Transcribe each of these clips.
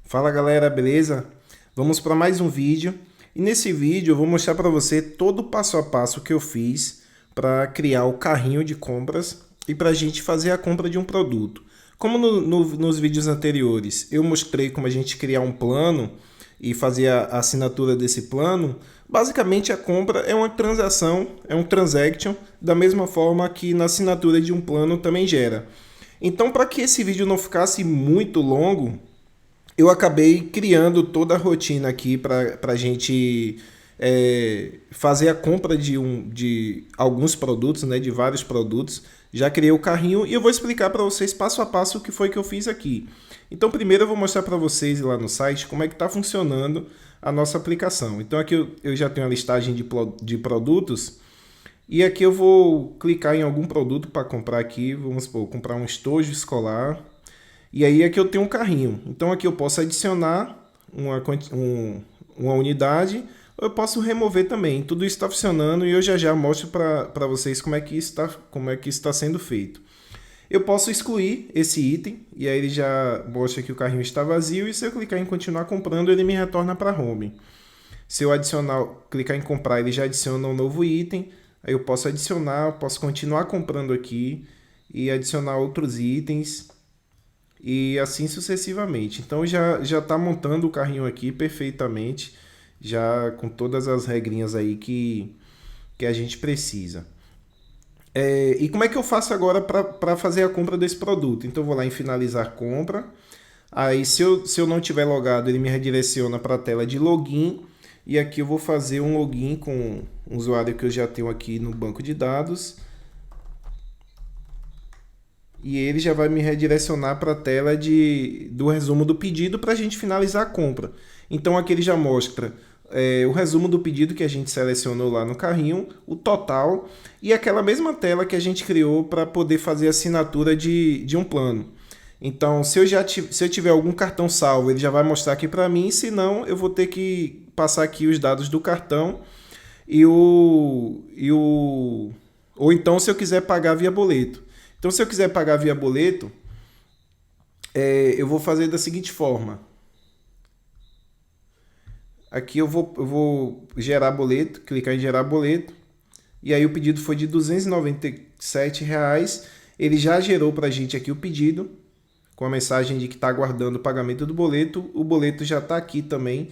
Fala galera, beleza? Vamos para mais um vídeo e nesse vídeo eu vou mostrar para você todo o passo a passo que eu fiz para criar o carrinho de compras e para a gente fazer a compra de um produto. Como nos vídeos anteriores eu mostrei como a gente criar um plano e fazer a assinatura desse plano, basicamente a compra é uma transação, é um transaction, da mesma forma que na assinatura de um plano também gera. Então, para que esse vídeo não ficasse muito longo, eu acabei criando toda a rotina aqui para a gente fazer a compra de alguns produtos, né, de vários produtos. Já criei o carrinho e eu vou explicar para vocês passo a passo o que foi que eu fiz aqui. Então, primeiro eu vou mostrar para vocês lá no site como é que está funcionando a nossa aplicação. Então, aqui eu já tenho a listagem de produtos e aqui eu vou clicar em algum produto para comprar aqui. Vamos supor, comprar um estojo escolar. E aí aqui eu tenho um carrinho. Então aqui eu posso adicionar uma unidade, ou eu posso remover também. Tudo isso está funcionando e eu já mostro para vocês como é que isso está sendo feito. Eu posso excluir esse item e aí ele já mostra que o carrinho está vazio e se eu clicar em continuar comprando ele me retorna para home. Se eu clicar em comprar ele já adiciona um novo item. Aí eu posso adicionar, posso continuar comprando aqui e adicionar outros itens e assim sucessivamente. Então já está montando o carrinho aqui perfeitamente, já com todas as regrinhas aí que a gente precisa. E como é que eu faço agora para fazer a compra desse produto? Então eu vou lá em finalizar compra. Aí se eu não tiver logado, ele me redireciona para a tela de login. E aqui eu vou fazer um login com um usuário que eu já tenho aqui no banco de dados. E ele já vai me redirecionar para a tela do resumo do pedido para a gente finalizar a compra. Então aqui ele já mostra o resumo do pedido que a gente selecionou lá no carrinho, o total e aquela mesma tela que a gente criou para poder fazer a assinatura de um plano. Então se eu tiver algum cartão salvo, ele já vai mostrar aqui para mim, se não eu vou ter que passar aqui os dados do cartão ou então se eu quiser pagar via boleto. Então, se eu quiser pagar via boleto, eu vou fazer da seguinte forma. Aqui eu vou gerar boleto, clicar em gerar boleto. E aí o pedido foi de R$ 297. Ele já gerou para a gente aqui o pedido, com a mensagem de que está aguardando o pagamento do boleto. O boleto já está aqui também,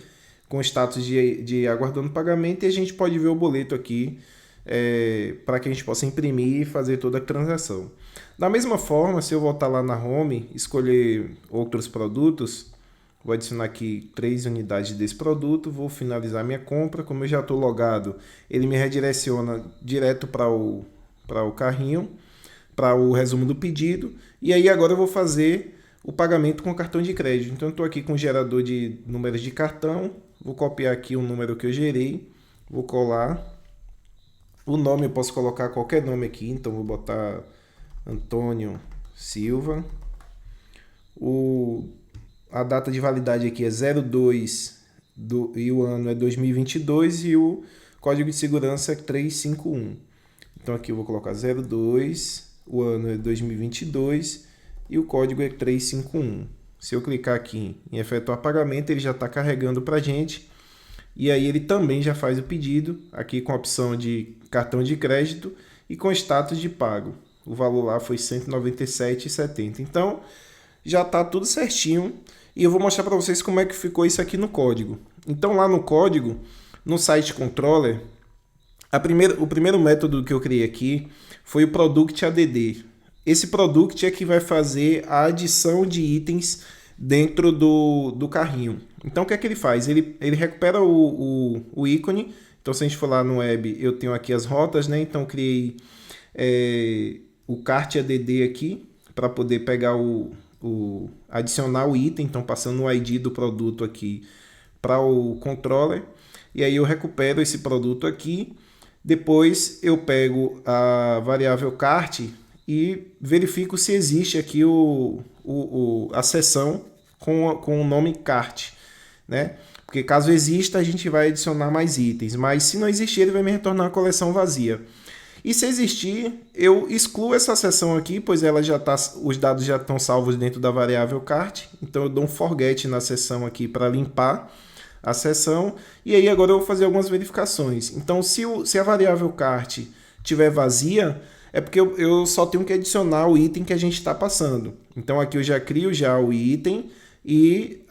com o status de aguardando o pagamento. E a gente pode ver o boleto aqui, para que a gente possa imprimir e fazer toda a transação. Da mesma forma, se eu voltar lá na home, escolher outros produtos, vou adicionar aqui 3 unidades desse produto, vou finalizar minha compra. Como eu já estou logado, ele me redireciona direto para o carrinho, para o resumo do pedido. E aí agora eu vou fazer o pagamento com cartão de crédito. Então eu estou aqui com o gerador de números de cartão, vou copiar aqui o número que eu gerei, vou colar. O nome eu posso colocar qualquer nome aqui, então vou botar Antônio Silva. A data de validade aqui é 02 e o ano é 2022 e o código de segurança é 351. Então aqui eu vou colocar 02, o ano é 2022 e o código é 351. Se eu clicar aqui em efetuar pagamento, ele já está carregando para a gente. E aí ele também já faz o pedido, aqui com a opção de cartão de crédito e com status de pago. O valor lá foi R$ 197,70. Então, já está tudo certinho. E eu vou mostrar para vocês como é que ficou isso aqui no código. Então, lá no código, no site controller, o primeiro método que eu criei aqui foi o Product ADD. Esse Product é que vai fazer a adição de itens dentro do carrinho. Então o que é que ele faz? Ele recupera o ícone. Então se a gente for lá no web, eu tenho aqui as rotas, né? Então eu criei o Cart ADD aqui para poder pegar adicionar o item. Então passando o ID do produto aqui para o controller. E aí eu recupero esse produto aqui. Depois eu pego a variável cart e verifico se existe aqui a seção com o nome cart, né? Porque caso exista, a gente vai adicionar mais itens, mas se não existir, ele vai me retornar uma coleção vazia. E se existir, eu excluo essa seção aqui, pois ela já tá, os dados já estão salvos dentro da variável cart. Então eu dou um forget na seção aqui para limpar a seção. E aí agora eu vou fazer algumas verificações. Então se a variável cart estiver vazia, é porque eu só tenho que adicionar o item que a gente está passando. Então aqui eu já crio já o item e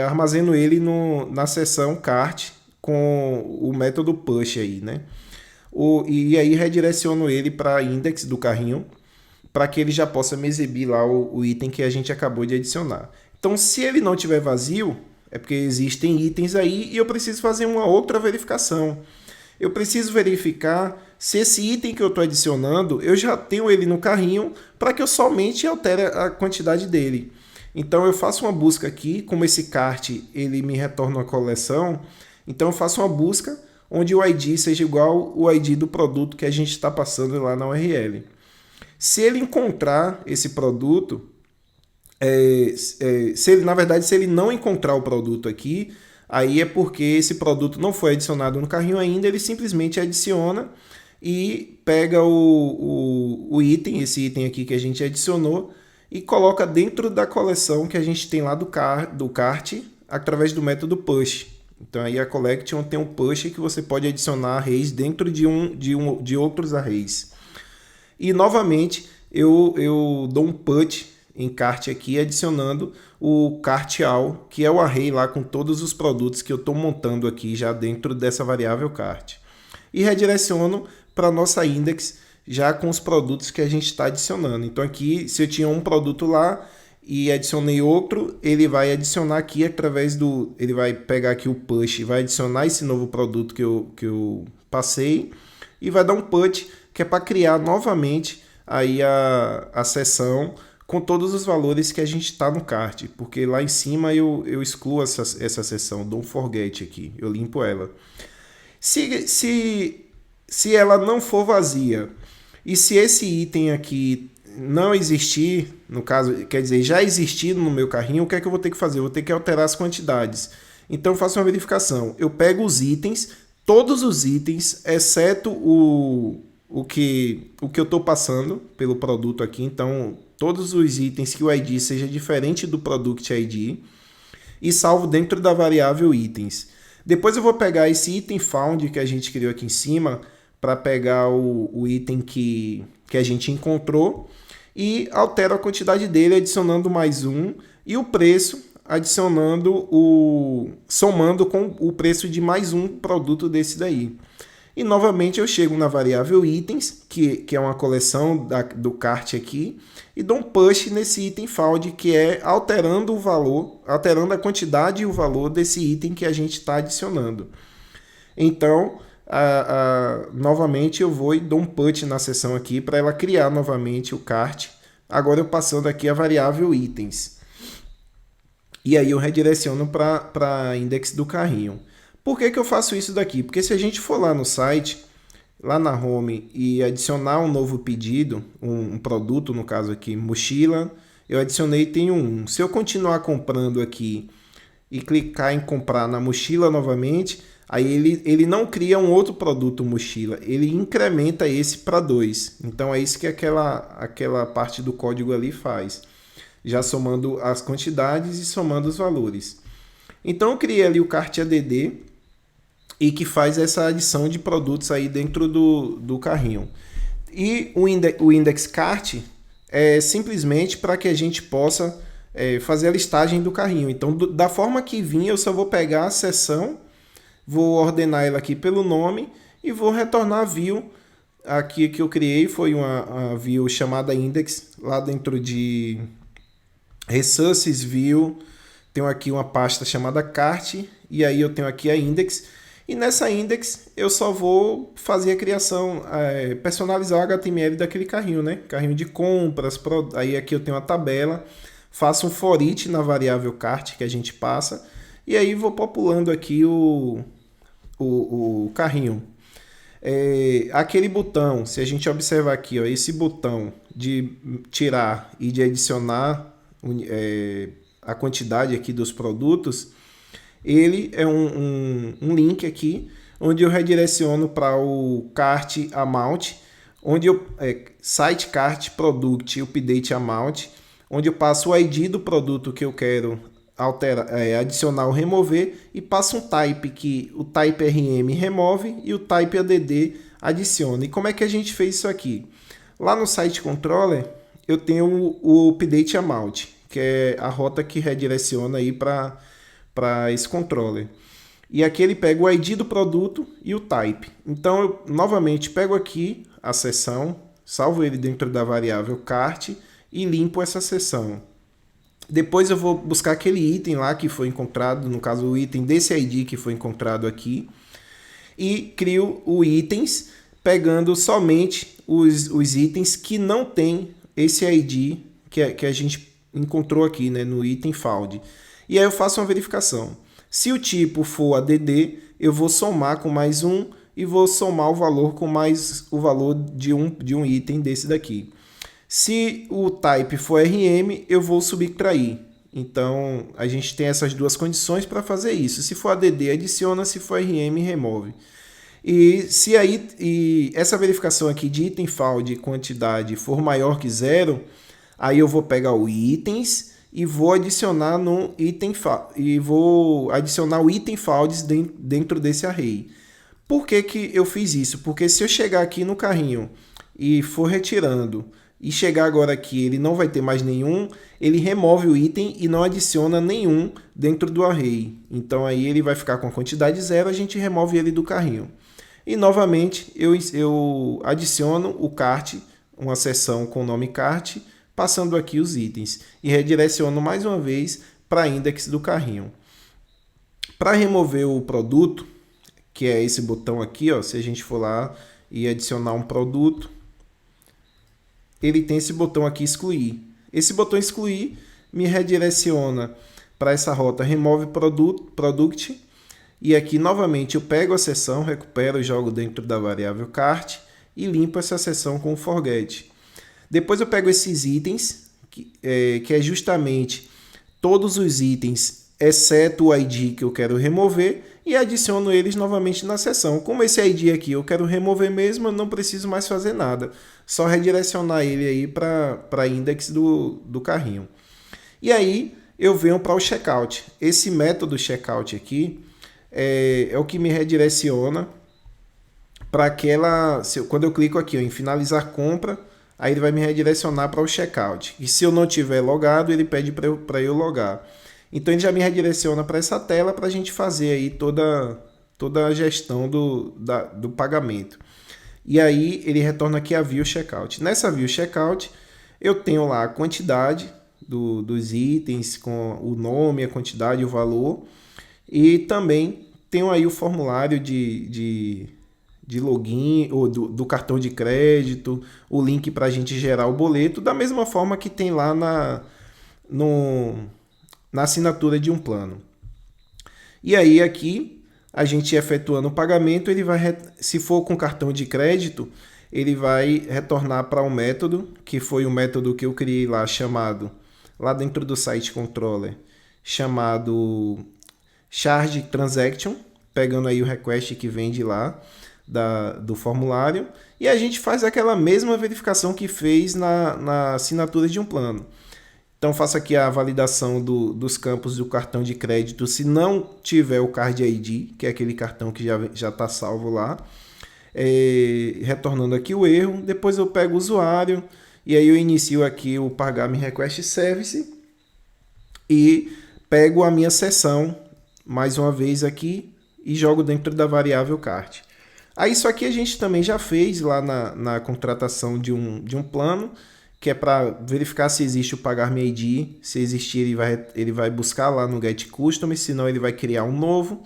armazeno ele na seção cart com o método push aí, né? E aí redireciono ele para index do carrinho para que ele já possa me exibir lá o item que a gente acabou de adicionar. Então, se ele não tiver vazio, é porque existem itens aí e eu preciso fazer uma outra verificação. Eu preciso verificar se esse item que eu estou adicionando, eu já tenho ele no carrinho para que eu somente altere a quantidade dele. Então, eu faço uma busca aqui, como esse cart ele me retorna uma coleção, então eu faço uma busca onde o ID seja igual o ID do produto que a gente está passando lá na URL. Se ele encontrar esse produto, se ele não encontrar o produto aqui, aí é porque esse produto não foi adicionado no carrinho ainda, ele simplesmente adiciona e pega o item, esse item aqui que a gente adicionou, e coloca dentro da coleção que a gente tem lá do cart através do método push. Então aí a collection tem um push que você pode adicionar arrays dentro de outros arrays. E novamente eu dou um put em cart aqui adicionando o cart all, que é o array lá com todos os produtos que eu estou montando aqui já dentro dessa variável cart. E redireciono para a nossa index já com os produtos que a gente está adicionando. Então aqui, se eu tinha um produto lá e adicionei outro, ele vai adicionar aqui ele vai pegar aqui o push, vai adicionar esse novo produto que eu passei e vai dar um put, que é para criar novamente aí a seção com todos os valores que a gente está no cart, porque lá em cima eu excluo essa seção, dou um forget aqui, eu limpo ela. Se ela não for vazia e se esse item aqui não existir, no caso, quer dizer, já existir no meu carrinho, o que é que eu vou ter que fazer? Eu vou ter que alterar as quantidades. Então eu faço uma verificação. Eu pego os itens, todos os itens, exceto o que eu estou passando pelo produto aqui. Então, todos os itens que o ID seja diferente do Product ID e salvo dentro da variável itens. Depois eu vou pegar esse item found que a gente criou aqui em cima para pegar o item que a gente encontrou e altero a quantidade dele adicionando mais um e o preço adicionando somando com o preço de mais um produto desse daí. E novamente eu chego na variável itens, que é uma coleção do cart aqui, e dou um push nesse item found, que é alterando o valor, alterando a quantidade e o valor desse item que a gente está adicionando. Então, novamente eu vou e dou um put na seção aqui para ela criar novamente o cart. Agora eu passando aqui a variável itens. E aí eu redireciono para index do carrinho. Por que eu faço isso daqui? Porque se a gente for lá no site, lá na home, e adicionar um novo pedido, um produto, no caso aqui, mochila, eu adicionei e tenho um. Se eu continuar comprando aqui e clicar em comprar na mochila novamente, aí ele não cria um outro produto mochila, ele incrementa esse para 2. Então é isso que aquela parte do código ali faz, já somando as quantidades e somando os valores. Então eu criei ali o cart add e que faz essa adição de produtos aí dentro do carrinho. E o index cart é simplesmente para que a gente possa fazer a listagem do carrinho. Então, da forma que vinha, eu só vou pegar a seção, vou ordenar ela aqui pelo nome e vou retornar a view. Aqui que eu criei foi uma view chamada index, lá dentro de resources view, tenho aqui uma pasta chamada cart, e aí eu tenho aqui a index, e nessa index eu só vou fazer a criação, personalizar o HTML daquele carrinho, né? Carrinho de compras, aí aqui eu tenho a tabela, faço um for each na variável cart que a gente passa, e aí vou populando aqui o carrinho. Aquele botão, se a gente observar aqui, ó, esse botão de tirar e de adicionar a quantidade aqui dos produtos, ele é um link aqui onde eu redireciono para o cart amount, onde eu site cart product update amount, onde eu passo o ID do produto que eu quero adicionar ou remover, e passo um type que o type RM remove e o type ADD adiciona. E como é que a gente fez isso aqui? Lá no site controller eu tenho o update amount, que é a rota que redireciona aí para esse controller. E aqui ele pega o ID do produto e o type. Então eu novamente pego aqui a seção, salvo ele dentro da variável cart e limpo essa seção. Depois eu vou buscar aquele item lá que foi encontrado, no caso o item desse ID que foi encontrado aqui, e crio o itens pegando somente os itens que não tem esse ID que a gente encontrou aqui, né, no item found. E aí eu faço uma verificação. Se o tipo for ADD, eu vou somar com mais um e vou somar o valor com mais o valor de um item desse daqui. Se o type for RM, eu vou subtrair. Então, a gente tem essas duas condições para fazer isso. Se for ADD, adiciona. Se for RM, remove. E essa verificação aqui de item found quantidade for maior que 0, aí eu vou pegar o itens e vou adicionar no item e vou adicionar o item found dentro desse array. Por que que eu fiz isso? Porque se eu chegar aqui no carrinho e for retirando e chegar agora aqui, ele não vai ter mais nenhum, ele remove o item e não adiciona nenhum dentro do array. Então aí ele vai ficar com a quantidade 0, a gente remove ele do carrinho. E novamente eu adiciono o cart, uma seção com o nome cart, passando aqui os itens e redireciono mais uma vez para a index do carrinho. Para remover o produto, que é esse botão aqui, ó, se a gente for lá e adicionar um produto, ele tem esse botão aqui, excluir. Esse botão excluir me redireciona para essa rota remove product, e aqui novamente eu pego a seção, recupero e jogo dentro da variável cart e limpo essa seção com o forget. Depois eu pego esses itens, que é justamente todos os itens, exceto o ID que eu quero remover, e adiciono eles novamente na seção. Como esse ID aqui eu quero remover mesmo, eu não preciso mais fazer nada. Só redirecionar ele aí para a index do carrinho. E aí eu venho para o checkout. Esse método checkout aqui é o que me redireciona para aquela... Quando eu clico aqui em finalizar compra, aí ele vai me redirecionar para o checkout. E se eu não tiver logado, ele pede para eu logar. Então ele já me redireciona para essa tela para a gente fazer aí toda a gestão do pagamento. E aí ele retorna aqui a view checkout. Nessa view checkout eu tenho lá a quantidade dos itens com o nome, a quantidade, o valor, e também tenho aí o formulário de login ou do cartão de crédito, o link para a gente gerar o boleto, da mesma forma que tem lá na assinatura de um plano. E aí aqui, a gente efetuando o pagamento, ele vai, se for com cartão de crédito, ele vai retornar para um método, que foi o método que eu criei lá, chamado, lá dentro do site controller, chamado charge transaction, pegando aí o request que vem de lá, do formulário, e a gente faz aquela mesma verificação que fez na assinatura de um plano. Então faço aqui a validação dos campos do cartão de crédito se não tiver o Card ID, que é aquele cartão que já está salvo lá. Retornando aqui o erro, depois eu pego o usuário e aí eu inicio aqui o Pagame Request Service e pego a minha seção mais uma vez aqui e jogo dentro da variável cart. Aí isso aqui a gente também já fez lá na contratação de um plano, que é para verificar se existe o Pagar-me ID. Se existir, ele vai buscar lá no Get Custom, senão ele vai criar um novo.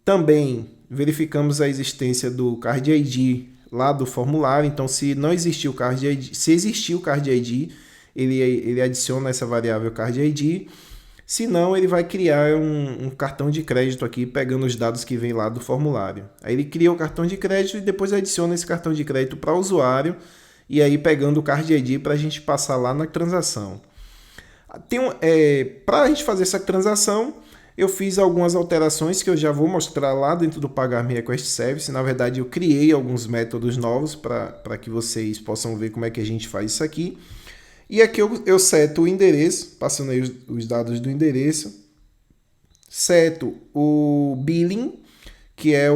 Também verificamos a existência do Card ID lá do formulário. Então, se não existir o Card ID, se existir o Card ID, ele adiciona essa variável Card ID. Se não, ele vai criar um cartão de crédito aqui, pegando os dados que vem lá do formulário. Aí ele cria o cartão de crédito e depois adiciona esse cartão de crédito para o usuário, e aí pegando o Card ID para a gente passar lá na transação. Para a gente fazer essa transação, Eu fiz algumas alterações que eu já vou mostrar lá dentro do Pagar Me Request Service. Na verdade, eu criei alguns métodos novos para que vocês possam ver como é que a gente faz isso aqui. E aqui eu seto o endereço, passando aí os dados do endereço. Seto o billing, que é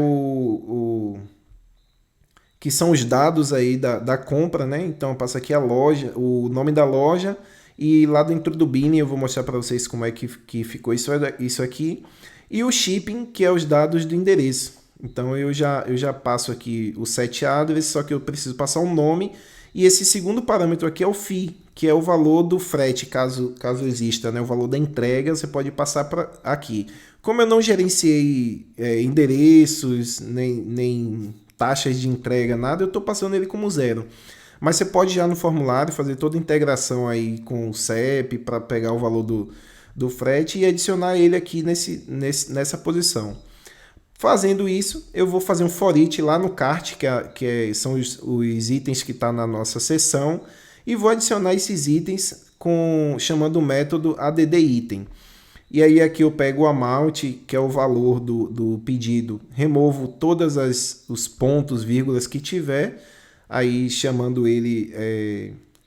que são os dados aí da compra, né? Então eu passo aqui a loja, o nome da loja, e lá dentro do billing eu vou mostrar para vocês como é que ficou isso aqui. E o shipping, que é os dados do endereço. Então eu já passo aqui o set address, só que eu preciso passar um nome. E esse segundo parâmetro aqui é o fee, que é o valor do frete, caso exista, né? O valor da entrega, você pode passar para aqui. Como eu não gerenciei endereços, nem taxas de entrega, nada, eu estou passando ele como 0. Mas você pode já no formulário fazer toda a integração aí com o CEP para pegar o valor do frete e adicionar ele aqui nessa posição. Fazendo isso, eu vou fazer um for each lá no cart, são os itens que estão na nossa seção, e vou adicionar esses itens chamando o método add_item. E aí aqui eu pego o amount, que é o valor do pedido, removo todos os pontos, vírgulas que tiver, aí chamando ele,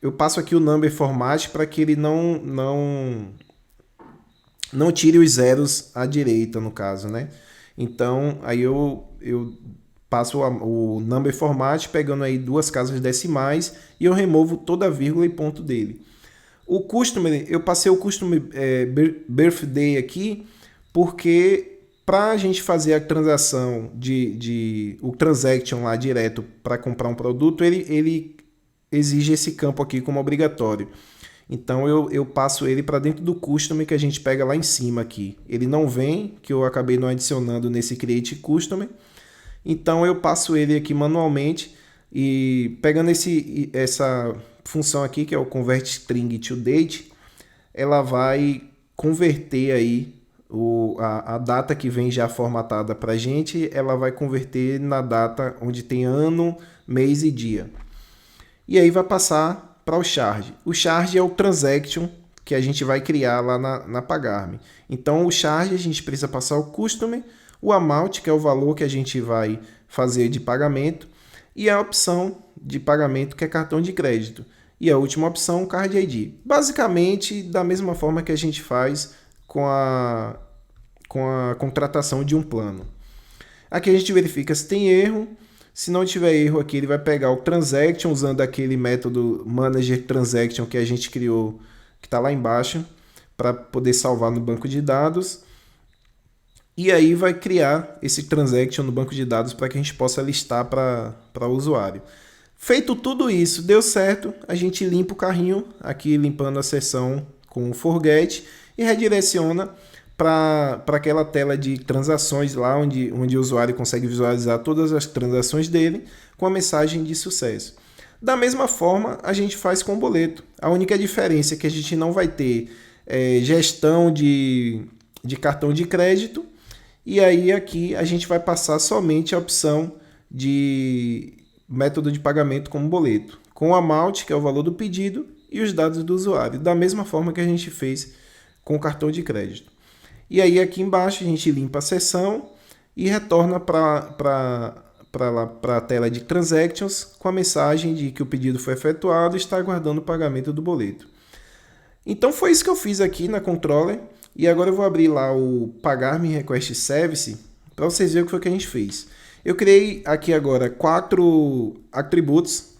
eu passo aqui o number format para que ele não tire os zeros à direita, no caso, né? Então, aí eu passo o number format, pegando aí 2 casas decimais, e eu removo toda a vírgula e ponto dele. O customer, eu passei o customer birthday aqui, porque para a gente fazer a transação o transaction lá direto para comprar um produto, ele exige esse campo aqui como obrigatório. Então eu passo ele para dentro do customer que a gente pega lá em cima aqui. Ele não vem, que eu acabei não adicionando nesse create customer. Então eu passo ele aqui manualmente e pegando essa função aqui, que é o convert string to date, ela vai converter aí a data que vem já formatada para a gente, ela vai converter na data onde tem ano, mês e dia. E aí vai passar para o charge. O charge é o transaction que a gente vai criar lá na Pagar.me. Então o charge a gente precisa passar o customer, o amount, que é o valor que a gente vai fazer de pagamento, e a opção de pagamento, que é cartão de crédito. E a última opção, Card ID. Basicamente da mesma forma que a gente faz com a contratação de um plano. Aqui a gente verifica se tem erro. Se não tiver erro aqui, ele vai pegar o transaction usando aquele método manager transaction que a gente criou, que está lá embaixo, para poder salvar no banco de dados. E aí vai criar esse transaction no banco de dados para que a gente possa listar para o usuário. Feito tudo isso, deu certo, a gente limpa o carrinho, aqui limpando a seção com o forget, e redireciona para aquela tela de transações lá, onde o usuário consegue visualizar todas as transações dele com a mensagem de sucesso. Da mesma forma, a gente faz com o boleto. A única diferença é que a gente não vai ter gestão de cartão de crédito, e aí aqui a gente vai passar somente a opção de método de pagamento como boleto, com o amount, que é o valor do pedido, e os dados do usuário, da mesma forma que a gente fez com o cartão de crédito. E aí aqui embaixo a gente limpa a seção e retorna para a tela de Transactions com a mensagem de que o pedido foi efetuado e está aguardando o pagamento do boleto. Então foi isso que eu fiz aqui na Controller, e agora eu vou abrir lá o Pagar Me Request Service para vocês verem o que foi que a gente fez. Eu criei aqui agora 4 atributos,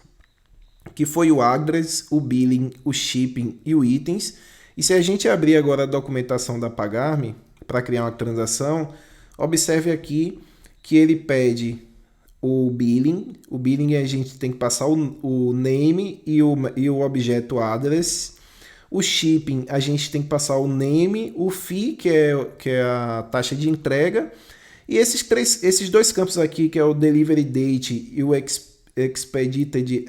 que foi o address, o billing, o shipping e o itens. E se a gente abrir agora a documentação da Pagar.me para criar uma transação, observe aqui que ele pede o billing. O billing a gente tem que passar o name e o objeto address. O shipping a gente tem que passar o name, o fee, que é a taxa de entrega. E esses 2 campos aqui, que é o delivery date e o expedited,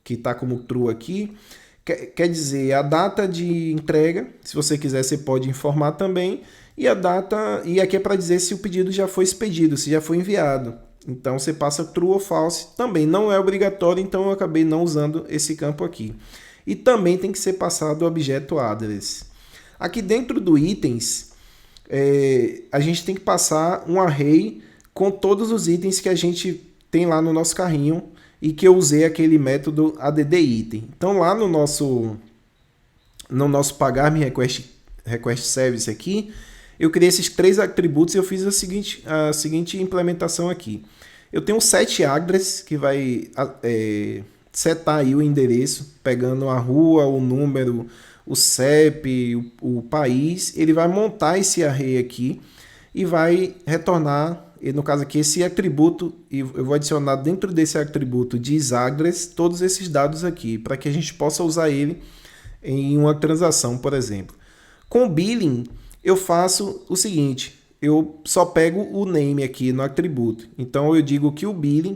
que está como true aqui, quer dizer a data de entrega. Se você quiser, você pode informar também. E a data, e aqui é para dizer se o pedido já foi expedido, se já foi enviado. Então você passa true ou false. Também não é obrigatório, então eu acabei não usando esse campo aqui. E também tem que ser passado o objeto address. Aqui dentro do itens, a gente tem que passar um array com todos os itens que a gente tem lá no nosso carrinho e que eu usei aquele método add item. Então lá no nosso pagar-me request service aqui, eu criei esses 3 atributos e eu fiz a seguinte implementação aqui. Eu tenho um set address que vai setar aí o endereço, pegando a rua, o número, o CEP, o país. Ele vai montar esse array aqui e vai retornar, no caso aqui, esse atributo, e eu vou adicionar dentro desse atributo disaddress todos esses dados aqui, para que a gente possa usar ele em uma transação, por exemplo. Com o billing, eu faço o seguinte, eu só pego o name aqui no atributo. Então eu digo que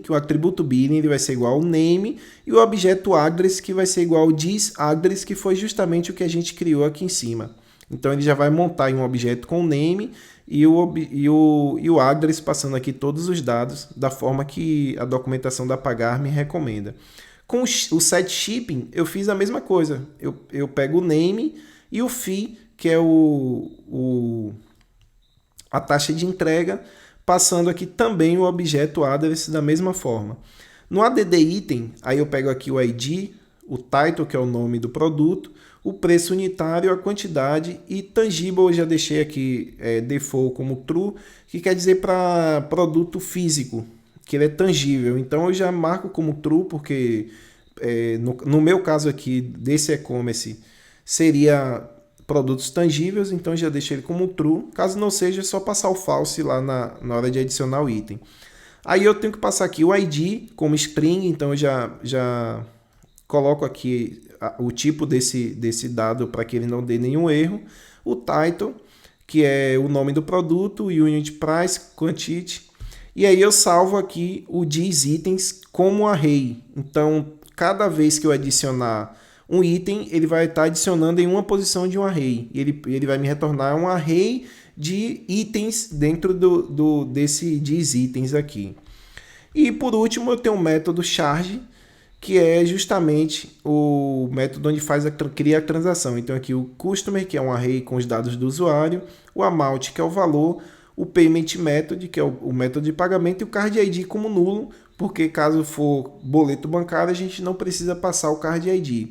que o atributo billing ele vai ser igual ao name e o objeto address que vai ser igual ao disaddress, que foi justamente o que a gente criou aqui em cima. Então ele já vai montar em um objeto com o name e o address passando aqui todos os dados da forma que a documentação da Pagar me recomenda. Com o set shipping eu fiz a mesma coisa. Eu pego o name e o fee, que é a taxa de entrega, passando aqui também o objeto address da mesma forma. No add item, aí eu pego aqui o ID, o title, que é o nome do produto, o preço unitário, a quantidade e tangible eu já deixei aqui default como true, que quer dizer para produto físico, que ele é tangível. Então eu já marco como true, porque no meu caso aqui desse e-commerce seria produtos tangíveis, então eu já deixo ele como true. Caso não seja, é só passar o false lá na hora de adicionar o item. Aí eu tenho que passar aqui o ID como string, então eu já coloco aqui o tipo desse dado para que ele não dê nenhum erro. O title, que é o nome do produto, unit price, quantity. E aí eu salvo aqui o disItens como array. Então, cada vez que eu adicionar um item, ele vai estar adicionando em uma posição de um array. Ele vai me retornar um array de itens dentro desse disItens aqui. E por último, eu tenho o método charge, que é justamente o método onde cria a transação. Então aqui o customer, que é um array com os dados do usuário, o amount, que é o valor, o payment method, que é o método de pagamento, e o card ID como nulo, porque caso for boleto bancário, a gente não precisa passar o card ID.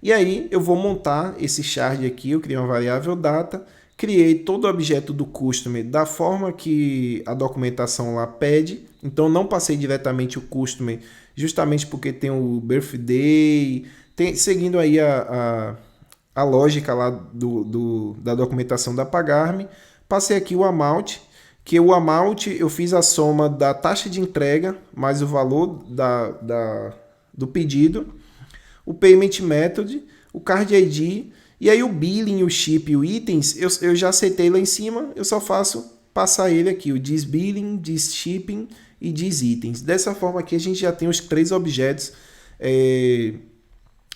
E aí eu vou montar esse charge aqui, eu criei uma variável data, criei todo o objeto do customer da forma que a documentação lá pede. Então não passei diretamente o customer, justamente porque tem o birthday, seguindo aí a lógica lá da documentação da Pagar.me. Passei aqui o amount, que o amount eu fiz a soma da taxa de entrega mais o valor do pedido, o payment method, o card ID, e aí o billing, o ship e o itens, eu já aceitei lá em cima, eu só faço passar ele aqui, o disbilling, disshipping e disitens. Dessa forma aqui a gente já tem os 3 objetos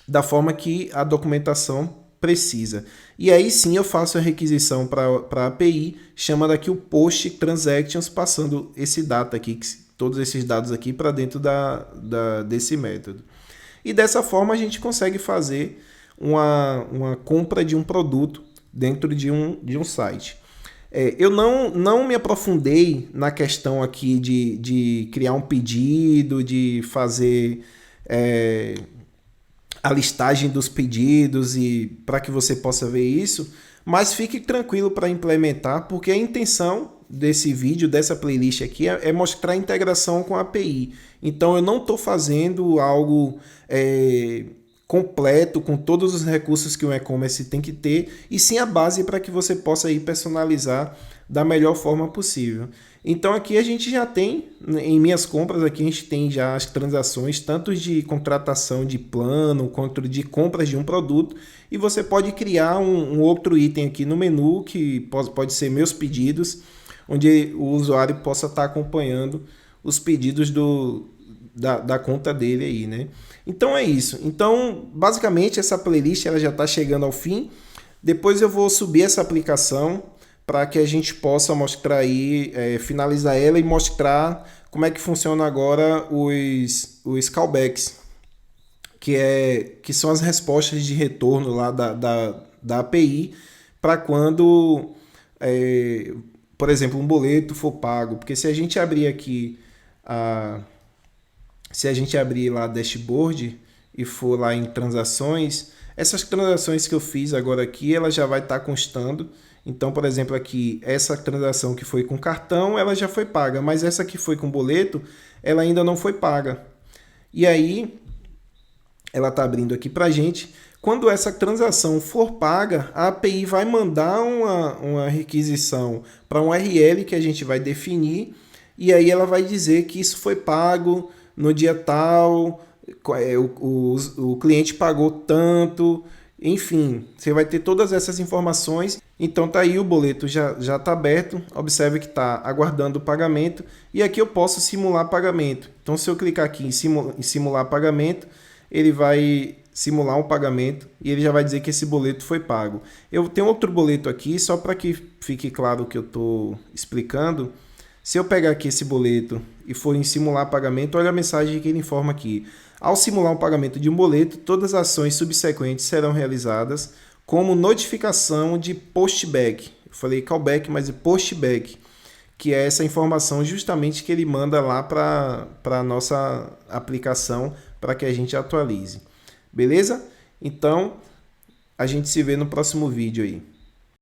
da forma que a documentação precisa. E aí sim eu faço a requisição para a API, chamando aqui o post transactions, passando esse data aqui, todos esses dados aqui para dentro desse método. E dessa forma a gente consegue fazer uma compra de um produto dentro de um site. Eu não me aprofundei na questão aqui de criar um pedido, de fazer a listagem dos pedidos e para que você possa ver isso, mas fique tranquilo para implementar, porque a intenção desse vídeo, dessa playlist aqui, é mostrar a integração com a API. Então eu não estou fazendo algo completo com todos os recursos que o e-commerce tem que ter, e sim a base para que você possa aí personalizar da melhor forma possível. Então aqui a gente já tem, em minhas compras aqui a gente tem já as transações tanto de contratação de plano quanto de compras de um produto, e você pode criar um outro item aqui no menu que pode ser meus pedidos, onde o usuário possa estar acompanhando os pedidos da conta dele aí, né? Então é isso. Então basicamente essa playlist ela já está chegando ao fim. Depois eu vou subir essa aplicação para que a gente possa mostrar aí, finalizar ela e mostrar como é que funciona agora os callbacks, que são as respostas de retorno lá da API, para quando por exemplo, um boleto for pago. Porque se a gente abrir aqui se a gente abrir lá dashboard e for lá em transações, essas transações que eu fiz agora aqui, ela já vai estar constando. Então, por exemplo, aqui, essa transação que foi com cartão, ela já foi paga, mas essa que foi com boleto, ela ainda não foi paga. E aí, ela está abrindo aqui para a gente. Quando essa transação for paga, a API vai mandar uma requisição para um URL que a gente vai definir, e aí ela vai dizer que isso foi pago no dia tal, o cliente pagou tanto, enfim, você vai ter todas essas informações. Então tá aí, o boleto já está aberto, observe que está aguardando o pagamento, e aqui eu posso simular pagamento. Então se eu clicar aqui em simular pagamento, ele vai simular um pagamento e ele já vai dizer que esse boleto foi pago. Eu tenho outro boleto aqui, só para que fique claro o que eu estou explicando. Se eu pegar aqui esse boleto e for em simular pagamento, olha a mensagem que ele informa aqui. Ao simular um pagamento de um boleto, todas as ações subsequentes serão realizadas como notificação de postback. Eu falei callback, mas é postback, que é essa informação justamente que ele manda lá para a nossa aplicação para que a gente atualize. Beleza? Então, a gente se vê no próximo vídeo aí.